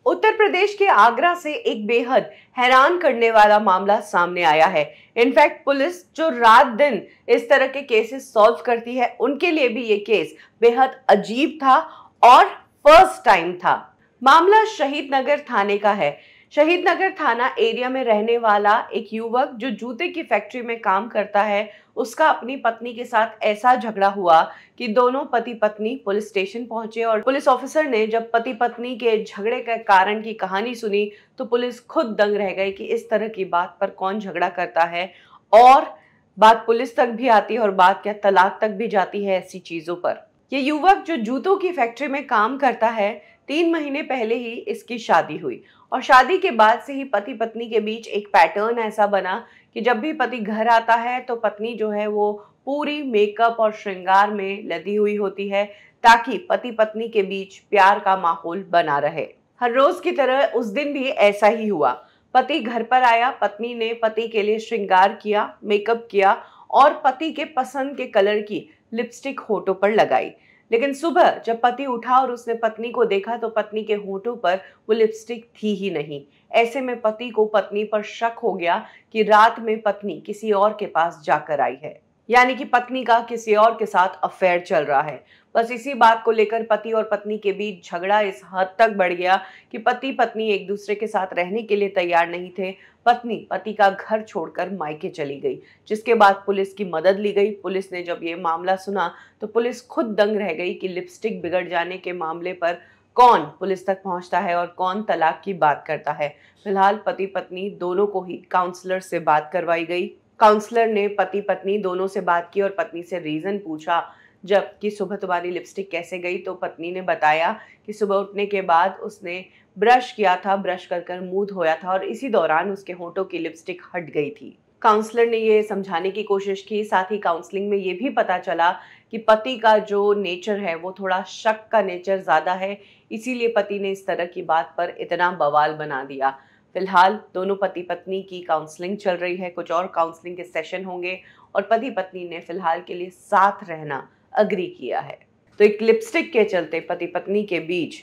उत्तर प्रदेश के आगरा से एक बेहद हैरान करने वाला मामला सामने आया है। इनफैक्ट पुलिस जो रात दिन इस तरह के केसेस सॉल्व करती है, उनके लिए भी ये केस बेहद अजीब था और फर्स्ट टाइम था। मामला शहीद नगर थाने का है। शहीद नगर थाना एरिया में रहने वाला एक युवक जो जूते की फैक्ट्री में काम करता है, उसका अपनी पत्नी के साथ ऐसा झगड़ा हुआ कि दोनों पति पत्नी पुलिस स्टेशन पहुंचे और पुलिस ऑफिसर ने जब पति पत्नी के झगड़े के कारण की कहानी सुनी तो पुलिस खुद दंग रह गई कि इस तरह की बात पर कौन झगड़ा करता है। और बात पुलिस तक भी आती है और बात क्या तलाक तक भी जाती है ऐसी चीजों पर। ये युवक जो जूतों की फैक्ट्री में काम करता है, 3 महीने पहले ही इसकी शादी हुई और शादी के बाद से ही पति पत्नी के बीच एक पैटर्न ऐसा बना कि जब भी पति घर आता है तो पत्नी जो है वो पूरी मेकअप और श्रृंगार में लदी हुई होती है, ताकि पति पत्नी के बीच प्यार का माहौल बना रहे। हर रोज की तरह उस दिन भी ऐसा ही हुआ। पति घर पर आया, पत्नी ने पति के लिए श्रृंगार किया, मेकअप किया और पति के पसंद के कलर की लिपस्टिक होठों पर लगाई। लेकिन सुबह जब पति उठा और उसने पत्नी को देखा तो पत्नी के होठों पर वो लिपस्टिक थी ही नहीं। ऐसे में पति को पत्नी पर शक हो गया कि रात में पत्नी किसी और के पास जाकर आई है, यानी कि पत्नी का किसी और के साथ अफेयर चल रहा है। बस इसी बात को लेकर पति और पत्नी के बीच झगड़ा इस हद तक बढ़ गया कि पति पत्नी एक दूसरे के साथ रहने के लिए तैयार नहीं थे। पत्नी पति का घर छोड़कर मायके चली गई, जिसके बाद पुलिस की मदद ली गई। पुलिस ने जब ये मामला सुना तो पुलिस खुद दंग रह गई कि लिपस्टिक बिगड़ जाने के मामले पर कौन पुलिस तक पहुंचता है और कौन तलाक की बात करता है। फिलहाल पति पत्नी दोनों को ही काउंसलर से बात करवाई गई। काउंसलर ने पति पत्नी दोनों से बात की और पत्नी से रीजन पूछा जब कि सुबह तुम्हारी लिपस्टिक कैसे गई, तो पत्नी ने बताया कि सुबह उठने के बाद उसने ब्रश किया था, ब्रश कर मुंह धोया था और इसी दौरान उसके होठों की लिपस्टिक हट गई थी। काउंसलर ने ये समझाने की कोशिश की, साथ ही काउंसलिंग में ये भी पता चला कि पति का जो नेचर है वो थोड़ा शक का नेचर ज्यादा है, इसीलिए पति ने इस तरह की बात पर इतना बवाल बना दिया। फिलहाल दोनों पति पत्नी की काउंसलिंग चल रही है, कुछ और काउंसलिंग के सेशन होंगे और पति पत्नी ने फिलहाल के लिए साथ रहना अग्री किया है। तो एक लिपस्टिक के चलते पति पत्नी के बीच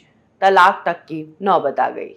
तलाक तक की नौबत आ गई।